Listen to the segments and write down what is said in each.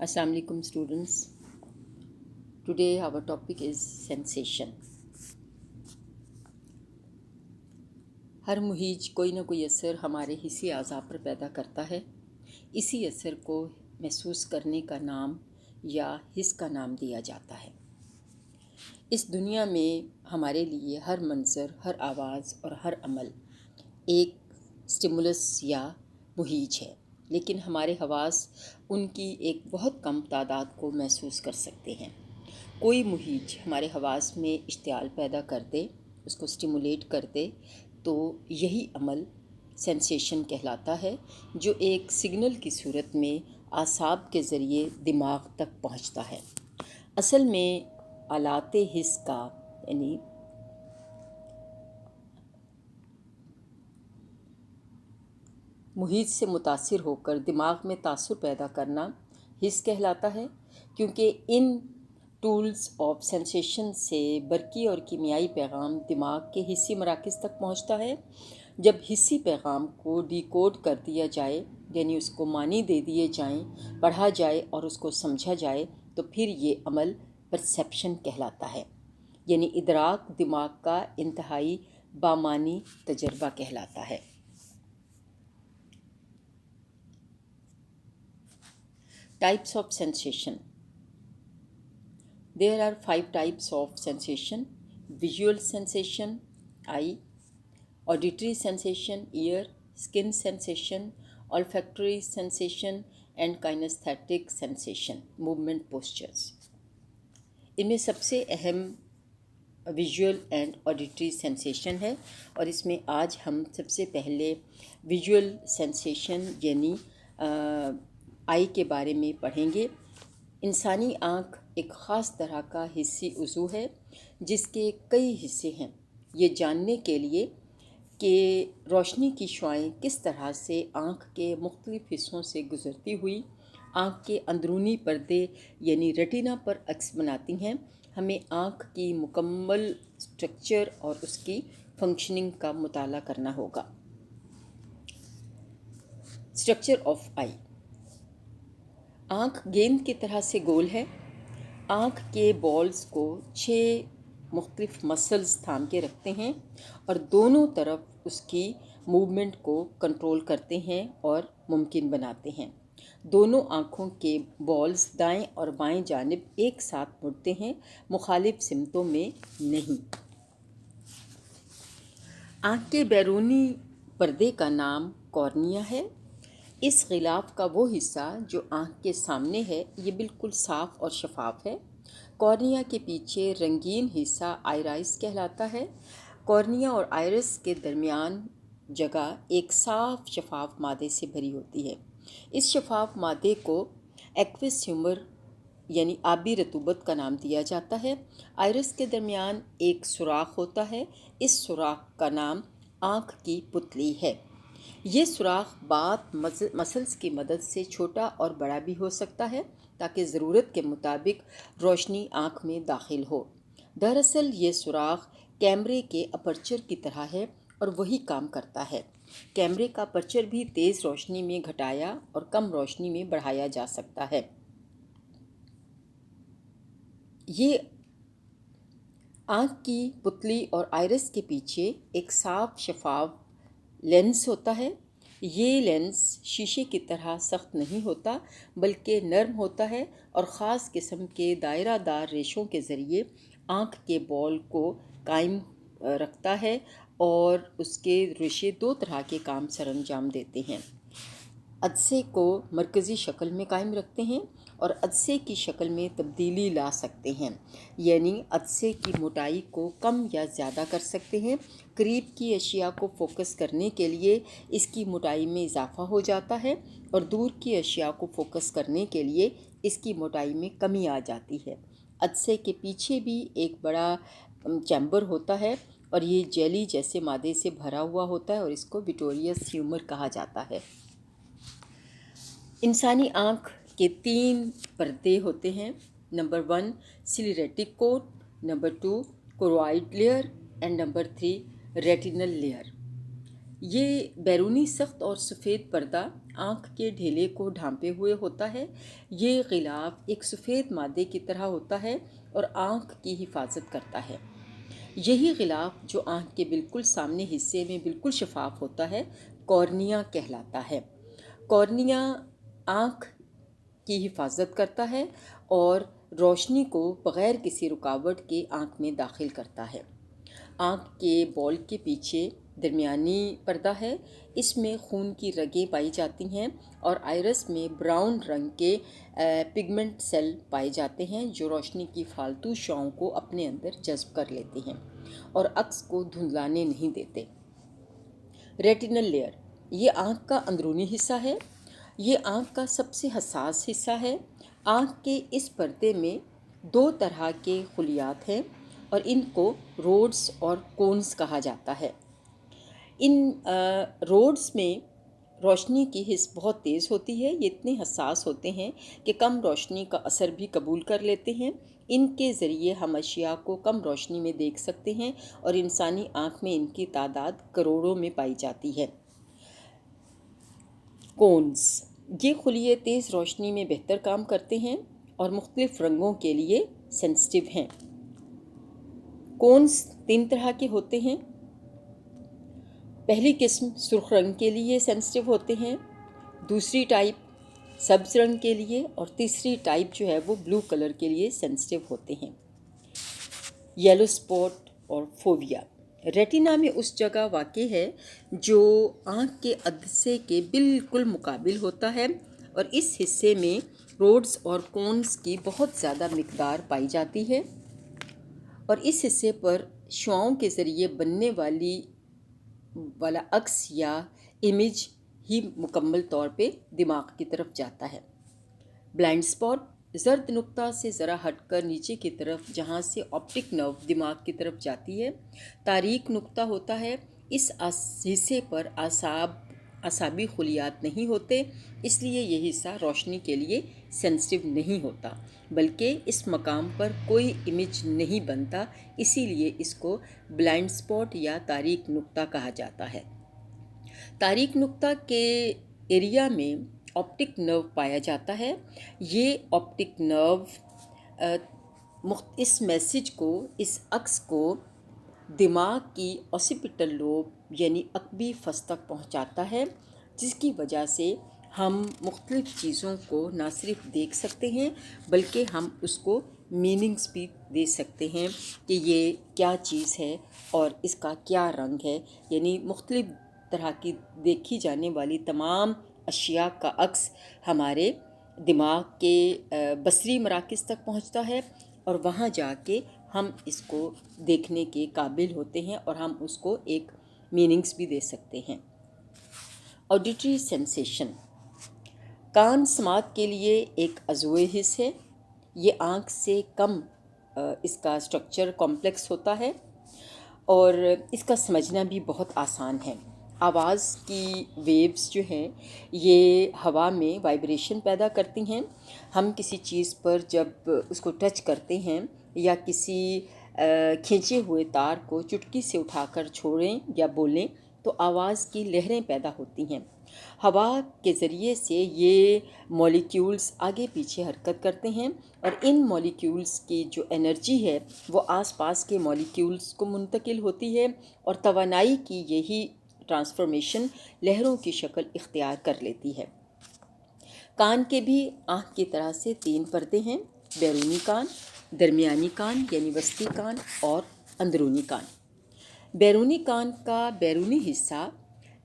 Assalamu alaikum students. Today our topic is sensation. हर मुहीज कोई ना कोई असर हमारे हिस्सी आज़ा पर पैदा करता है। इसी असर को महसूस करने का नाम या हिस्स का नाम दिया जाता है। इस दुनिया में हमारे लिए हर मंज़र, हर आवाज़ और हर अमल एक स्टिमुलस या मुहीज है, लेकिन हमारे हवास उनकी एक बहुत कम तादाद को महसूस कर सकते हैं। कोई मुहीज हमारे हवास में इश्तियाल पैदा कर दे, उसको स्टिमुलेट कर दे, तो यही अमल सेंसेशन कहलाता है, जो एक सिग्नल की सूरत में आसाब के ज़रिए दिमाग तक पहुंचता है। असल में आलाते हिस्स का यानी मुहीत से मुतासिर होकर दिमाग में तासुर पैदा करना हिस्स कहलाता है, क्योंकि इन टूल्स ऑफ सेंसेशन से बरकी और कीमियाई पैगाम दिमाग के हिस्सी मराकज़ तक पहुंचता है। जब हिस्सी पैगाम को डिकोड कर दिया जाए, यानी उसको मानी दे दिए जाएं, पढ़ा जाए और उसको समझा जाए, तो फिर ये अमल परसेप्शन कहलाता है, यानी इदराक दिमाग का इंतहाई बामानी तजर्बा कहलाता है। Types of sensation. There are 5 types of sensation: visual sensation, eye; auditory sensation, ear; skin sensation; olfactory sensation; and kinesthetic sensation, movement postures. इनमें सबसे अहम विजुअल एंड ऑडिटरी सेंसेशन है, और इसमें आज हम सबसे पहले विजुअल सेंसेशन यानी आई के बारे में पढ़ेंगे। इंसानी आँख एक ख़ास तरह का हिस्सी उज़ू है, जिसके कई हिस्से हैं। ये जानने के लिए कि रोशनी की शुआएं किस तरह से आँख के मुख्तलिफ़ हिस्सों से गुज़रती हुई आँख के अंदरूनी पर्दे यानी रेटिना पर अक्स बनाती हैं, हमें आँख की मुकम्मल स्ट्रक्चर और उसकी फंक्शनिंग का मुताला करना होगा। स्ट्रक्चर ऑफ आई। आँख गेंद की तरह से गोल है। आँख के बॉल्स को 6 मुख्तलिफ मसल्स थाम के रखते हैं और दोनों तरफ उसकी मूवमेंट को कंट्रोल करते हैं और मुमकिन बनाते हैं। दोनों आँखों के बॉल्स दाएं और बाएं जानिब एक साथ मुड़ते हैं, मुखालिफ सिमतों में नहीं। आँख के बैरूनी पर्दे का नाम कॉर्निया है। इस गिलाफ का वो हिस्सा जो आँख के सामने है, ये बिल्कुल साफ़ और शफाफ है। कॉर्निया के पीछे रंगीन हिस्सा आइरिस कहलाता है। कॉर्निया और आइरिस के दरमियान जगह एक साफ़ शफाफ मादे से भरी होती है। इस शफाफ मादे को एक्वस ह्यूमर यानी आबी रतूबत का नाम दिया जाता है। आइरिस के दरमियान एक सुराख होता है। इस सुराख का नाम आँख की पुतली है। ये सुराख बात मसल्स की मदद से छोटा और बड़ा भी हो सकता है, ताकि ज़रूरत के मुताबिक रोशनी आँख में दाखिल हो। दरअसल ये सुराख कैमरे के अपर्चर की तरह है और वही काम करता है। कैमरे का अपर्चर भी तेज़ रोशनी में घटाया और कम रोशनी में बढ़ाया जा सकता है। ये आँख की पुतली और आइरिस के पीछे एक साफ शफाफ लेंस होता है। ये लेंस शीशे की तरह सख्त नहीं होता, बल्कि नरम होता है और ख़ास किस्म के दायरादार रेशों के ज़रिए आँख के बॉल को कायम रखता है, और उसके रेशे 2 तरह के काम सरअंजाम देते हैं। अदसे को मरकज़ी शक्ल में कायम रखते हैं और अदसे की शक्ल में तब्दीली ला सकते हैं, यानी अदसे की मोटाई को कम या ज़्यादा कर सकते हैं। करीब की अशिया को फोकस करने के लिए इसकी मोटाई में इजाफ़ा हो जाता है, और दूर की अशिया को फोकस करने के लिए इसकी मोटाई में कमी आ जाती है। अदसे के पीछे भी एक बड़ा चैम्बर होता है, और ये जेली जैसे मादे से भरा हुआ होता है, और इसको विटोरियस ह्यूमर कहा जाता है। इंसानी आँख के 3 पर्दे होते हैं। Number 1 sclerotic coat, number 2 choroid layer and number 3 retinal layer. ये बैरूनी सख्त और सफ़ेद पर्दा आँख के ढेले को ढांपे हुए होता है। ये गिलाफ एक सफ़ेद मादे की तरह होता है और आँख की हिफाजत करता है। यही गिलाफ जो आँख के बिल्कुल सामने हिस्से में बिल्कुल शफाफ होता है, कॉर्निया कहलाता है। कॉर्निया आँख की हिफाजत करता है और रोशनी को बग़ैर किसी रुकावट के आँख में दाखिल करता है। आँख के बॉल के पीछे दरमियानी पर्दा है। इसमें खून की रगें पाई जाती हैं और आइरस में ब्राउन रंग के पिगमेंट सेल पाए जाते हैं जो रोशनी की फालतू शॉओं को अपने अंदर जज्ब कर लेते हैं और अक्स को धुंधलाने नहीं देते। रेटिनल लेयर ये आँख का अंदरूनी हिस्सा है। ये आँख का सबसे हसास हिस्सा है। आँख के इस पर्दे में दो तरह के खुलियात हैं और इनको रोड्स और कोन्स कहा जाता है। इन रोड्स में रोशनी की हिस्स बहुत तेज़ होती है। ये इतने हसास होते हैं कि कम रोशनी का असर भी कबूल कर लेते हैं। इनके ज़रिए हम अशिया को कम रोशनी में देख सकते हैं और इंसानी आँख में इनकी तादाद करोड़ों में पाई जाती है। कोन्स ये खुलिये तेज़ रोशनी में बेहतर काम करते हैं और मुख्तलिफ़ रंगों के लिए सेंसिटिव हैं। कोन्स 3 तरह के होते हैं। पहली किस्म सुर्ख रंग के लिए सेंसिटिव होते हैं, दूसरी टाइप सब्ज़ रंग के लिए और तीसरी टाइप जो है वो ब्लू कलर के लिए सेंसिटिव होते हैं। येलो स्पॉट और फोविया रेटिना में उस जगह वाक़ई है जो आँख के अदसे के बिल्कुल मुकाबिल होता है और इस हिस्से में रोड्स और कोन्स की बहुत ज़्यादा मिकदार पाई जाती है और इस हिस्से पर शुआओं के ज़रिए बनने वाला अक्स या इमेज ही मुकम्मल तौर पे दिमाग की तरफ जाता है। ब्लाइंड स्पॉट ज़र्द नुक्ता से ज़रा हटकर नीचे की तरफ जहाँ से ऑप्टिक नर्व दिमाग की तरफ जाती है तारीक नुक्ता होता है। इस हिस्से पर आसाबी खुलियात नहीं होते, इसलिए ये हिस्सा रोशनी के लिए सेंसिटिव नहीं होता, बल्कि इस मकाम पर कोई इमेज नहीं बनता, इसीलिए इसको ब्लाइंड स्पॉट या तारीक नुक्ता कहा जाता है। तारीक नुक्ता के एरिया में ऑप्टिक नर्व पाया जाता है। ये ऑप्टिक नर्व इस मैसेज को, इस अक्स को दिमाग की ऑसिपिटल लोब यानी अकबी फस तक पहुंचाता है, जिसकी वजह से हम मुख्तलिफ़ चीज़ों को ना सिर्फ देख सकते हैं बल्कि हम उसको मीनिंग्स भी दे सकते हैं कि ये क्या चीज़ है और इसका क्या रंग है। यानी मुख्तलिफ़ तरह की देखी जाने वाली तमाम अशिया का अक्स हमारे दिमाग के बसरी मराकज़ तक पहुंचता है और वहां जाके हम इसको देखने के काबिल होते हैं और हम उसको एक मीनिंग्स भी दे सकते हैं। ऑडिटरी सेंसेशन कान समात के लिए एक अज़ुए हिस्स है। ये आँख से कम इसका स्ट्रक्चर कॉम्प्लेक्स होता है और इसका समझना भी बहुत आसान है। आवाज़ की वेव्स जो हैं ये हवा में वाइब्रेशन पैदा करती हैं। हम किसी चीज़ पर जब उसको टच करते हैं या किसी खींचे हुए तार को चुटकी से उठाकर छोड़ें या बोलें तो आवाज़ की लहरें पैदा होती हैं। हवा के ज़रिए से ये मॉलिक्यूल्स आगे पीछे हरकत करते हैं और इन मॉलिक्यूल्स की जो एनर्जी है वो आसपास के मॉलिक्यूल्स को मुंतकिल होती है और तवानाई की यही ट्रांसफॉर्मेशन लहरों की शक्ल इख्तियार कर लेती है। कान के भी आँख की तरह से 3 पर्दे हैं, बैरूनी कान, दरमियानी कान यानी वस्ती कान और अंदरूनी कान। बैरूनी कान का बैरूनी हिस्सा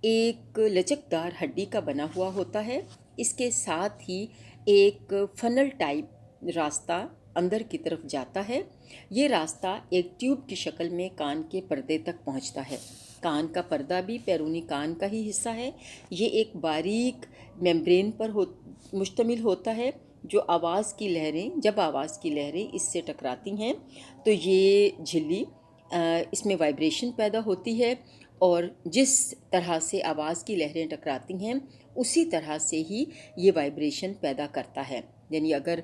एक लचकदार हड्डी का बना हुआ होता है। इसके साथ ही एक फनल टाइप रास्ता अंदर की तरफ जाता है। ये रास्ता एक ट्यूब की शक्ल में कान के पर्दे तक पहुंचता है। कान का पर्दा भी बैरूनी कान का ही हिस्सा है। ये एक बारीक मेम्ब्रेन पर मुश्तमिल होता है जो जब आवाज़ की लहरें इससे टकराती हैं तो ये झिल्ली इसमें वाइब्रेशन पैदा होती है और जिस तरह से आवाज़ की लहरें टकराती हैं उसी तरह से ही ये वाइब्रेशन पैदा करता है। यानी अगर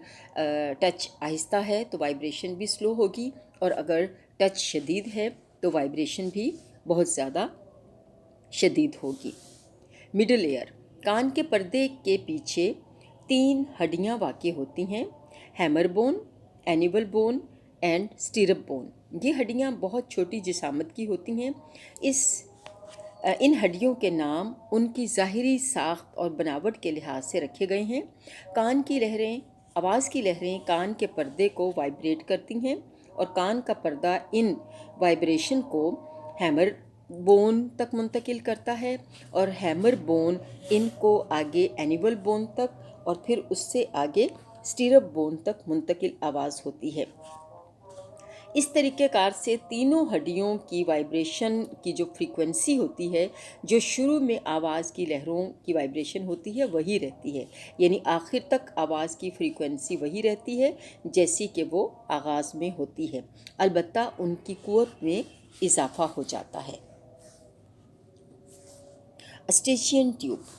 टच आहिस्ता है तो वाइब्रेशन भी स्लो होगी और अगर टच शदीद है तो वाइब्रेशन भी बहुत ज़्यादा शदीद होगी। मिडल एयर کان کے پردے کے پیچھے 3 ہڈیاں واقع ہوتی ہیں: hammer bone, anvil bone and stirrup bone. یہ ہڈیاں بہت چھوٹی جسامت کی ہوتی ہیں۔ ان ہڈیوں کے نام ان کی ظاہری ساخت اور بناوٹ کے لحاظ سے رکھے گئے ہیں۔ آواز کی لہریں کان کے پردے کو وائبریٹ کرتی ہیں اور کان کا پردہ ان وائبریشن کو ہیمر بون تک منتقل کرتا ہے اور ہیمر بون ان کو آگے اینیول بون تک اور پھر اس سے آگے اسٹیرپ بون تک منتقل آواز ہوتی ہے۔ اس طریقہ کار سے تینوں ہڈیوں کی وائبریشن کی جو فریکوینسی ہوتی ہے، جو شروع میں آواز کی لہروں کی وائبریشن ہوتی ہے، وہی رہتی ہے، یعنی آخر تک آواز کی فریکوینسی وہی رہتی ہے جیسی کہ وہ آغاز میں ہوتی ہے، البتہ ان کی قوت میں اضافہ ہو جاتا ہے۔ اسٹیچین ٹیوب۔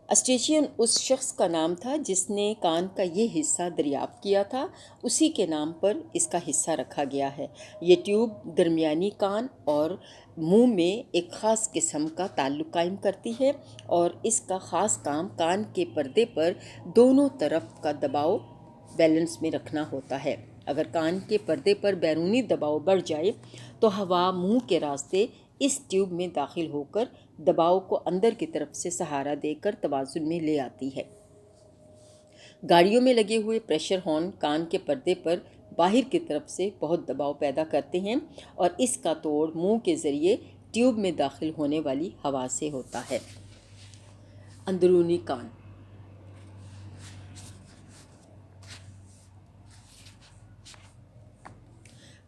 اسٹیچین اس شخص کا نام تھا جس نے کان کا یہ حصہ دریافت کیا تھا، اسی کے نام پر اس کا حصہ رکھا گیا ہے۔ یہ ٹیوب درمیانی کان اور منہ میں ایک خاص قسم کا تعلق قائم کرتی ہے اور اس کا خاص کام کان کے پردے پر دونوں طرف کا دباؤ بیلنس میں رکھنا ہوتا ہے۔ اگر کان کے پردے پر بیرونی دباؤ بڑھ جائے تو ہوا منہ کے راستے اس ٹیوب میں داخل ہو کر دباؤ کو اندر کی طرف سے سہارا دے کر توازن میں لے آتی ہے۔ گاڑیوں میں لگے ہوئے پریشر ہارن کان کے پردے پر باہر کی طرف سے بہت دباؤ پیدا کرتے ہیں اور اس کا توڑ منہ کے ذریعے ٹیوب میں داخل ہونے والی ہوا سے ہوتا ہے۔ اندرونی کان۔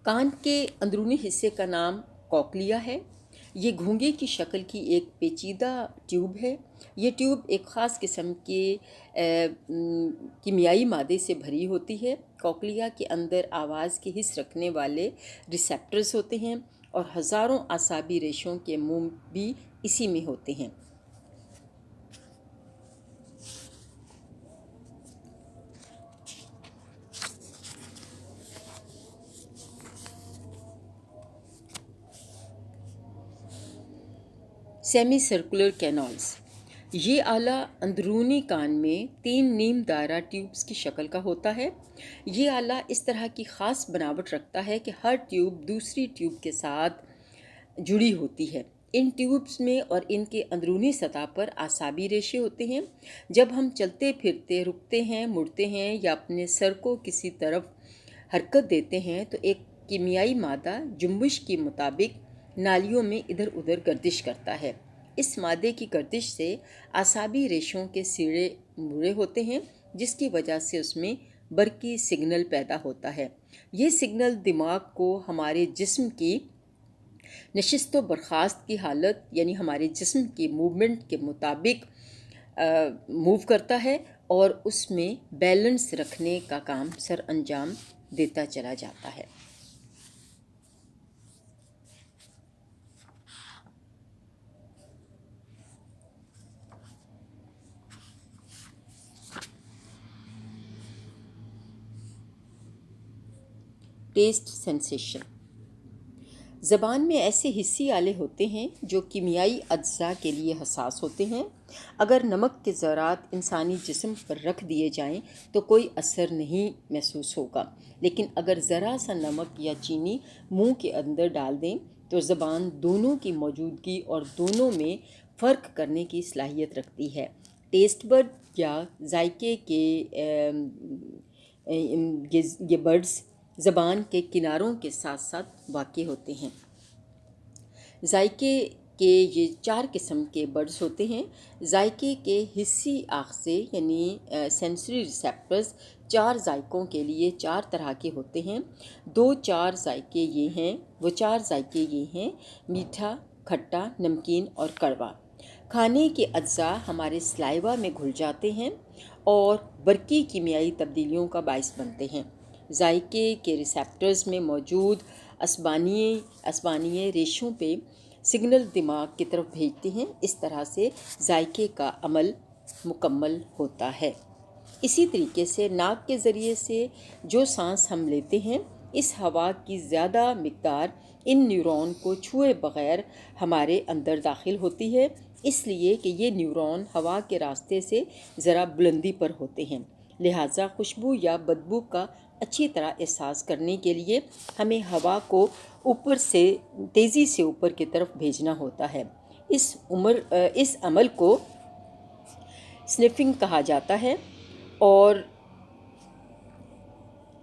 کان کے اندرونی حصے کا نام کوکلیا ہے۔ یہ گھونگے کی شکل کی ایک پیچیدہ ٹیوب ہے۔ یہ ٹیوب ایک خاص قسم کے کیمیائی مادے سے بھری ہوتی ہے۔ کوکلیا کے اندر آواز کے حس رکھنے والے ریسیپٹرز ہوتے ہیں اور ہزاروں اعصابی ریشوں کے منہ بھی اسی میں ہوتے ہیں۔ Semi circular canals. یہ آلہ اندرونی کان میں 3 نیم دائرہ ٹیوبز کی شکل کا ہوتا ہے۔ یہ آلہ اس طرح کی خاص بناوٹ رکھتا ہے کہ ہر ٹیوب دوسری ٹیوب کے ساتھ جڑی ہوتی ہے۔ ان ٹیوبز میں اور ان کے اندرونی سطح پر اعصابی ریشے ہوتے ہیں۔ جب ہم چلتے پھرتے، رکتے ہیں، مڑتے ہیں یا اپنے سر کو کسی طرف حرکت دیتے ہیں تو ایک کیمیائی مادہ جنبش کے مطابق نالیوں میں ادھر ادھر گردش کرتا ہے۔ اس مادے کی گردش سے اعصابی ریشوں کے سیڑھے مڑے ہوتے ہیں، جس کی وجہ سے اس میں برقی سگنل پیدا ہوتا ہے۔ یہ سگنل دماغ کو ہمارے جسم کی نشست و برخاست کی حالت، یعنی ہمارے جسم کی موومنٹ کے مطابق موو کرتا ہے اور اس میں بیلنس رکھنے کا کام سر انجام دیتا چلا جاتا ہے۔ Test sensation. زبان میں ایسے حسی آلے ہوتے ہیں جو کیمیائی اجزاء کے لیے حساس ہوتے ہیں۔ اگر نمک کے ذرات انسانی جسم پر رکھ دیے جائیں تو کوئی اثر نہیں محسوس ہوگا، لیکن اگر ذرا سا نمک یا چینی منہ کے اندر ڈال دیں تو زبان دونوں کی موجودگی اور دونوں میں فرق کرنے کی صلاحیت رکھتی ہے۔ ٹیسٹ بڈ یا ذائقے کے یہ بڈز زبان کے کناروں کے ساتھ ساتھ واقع ہوتے ہیں۔ ذائقے کے یہ 4 قسم کے بڈز ہوتے ہیں۔ ذائقے کے حسی آخذے یعنی سینسری ریسیپٹرز 4 ذائقوں کے لیے 4 طرح کے ہوتے ہیں۔ وہ 4 ذائقے یہ ہیں: میٹھا، کھٹا، نمکین اور کڑوا۔ کھانے کے اجزاء ہمارے سلائیوا میں گھل جاتے ہیں اور برقی کیمیائی تبدیلیوں کا باعث بنتے ہیں۔ ذائقے کے ریسیپٹرز میں موجود عصبانیے ریشوں پہ سگنل دماغ کی طرف بھیجتے ہیں۔ اس طرح سے ذائقے کا عمل مکمل ہوتا ہے۔ اسی طریقے سے ناک کے ذریعے سے جو سانس ہم لیتے ہیں، اس ہوا کی زیادہ مقدار ان نیورون کو چھوئے بغیر ہمارے اندر داخل ہوتی ہے اس لیے کہ یہ نیورون ہوا کے راستے سے ذرا بلندی پر ہوتے ہیں، لہٰذا خوشبو یا بدبو کا اچھی طرح احساس کرنے کے لیے ہمیں ہوا کو اوپر سے تیزی سے اوپر کی طرف بھیجنا ہوتا ہے۔ اس عمل کو سنفنگ کہا جاتا ہے، اور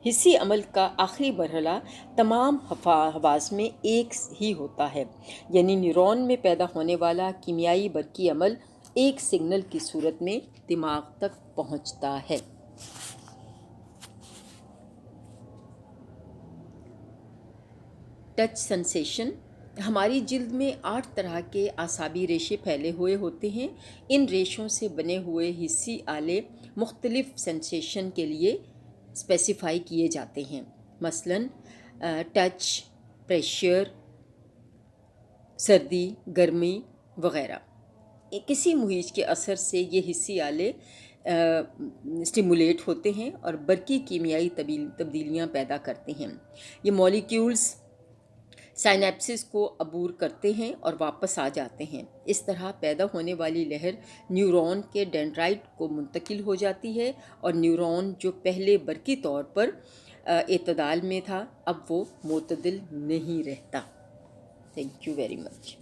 حسی عمل کا آخری مرحلہ تمام حواس میں ایک ہی ہوتا ہے، یعنی نیورون میں پیدا ہونے والا کیمیائی برقی عمل ایک سگنل کی صورت میں دماغ تک پہنچتا ہے۔ Touch sensation. ہماری جلد میں 8 طرح کے اعصابی ریشے پھیلے ہوئے ہوتے ہیں۔ ان ریشوں سے بنے ہوئے حسی آلے مختلف سنسیشن کے لیے اسپیسیفائی کیے جاتے ہیں، مثلاً ٹچ، پریشر، سردی، گرمی وغیرہ۔ کسی مہیج کے اثر سے یہ حسی آلے اسٹیمولیٹ ہوتے ہیں اور برقی کیمیائی تبدیلیاں پیدا کرتے ہیں۔ یہ مالیکیولز سائنیپسز کو عبور کرتے ہیں اور واپس آ جاتے ہیں۔ اس طرح پیدا ہونے والی لہر نیورون کے ڈینڈرائٹ کو منتقل ہو جاتی ہے، اور نیورون جو پہلے برقی طور پر اعتدال میں تھا اب وہ معتدل نہیں رہتا۔ Thank you very much.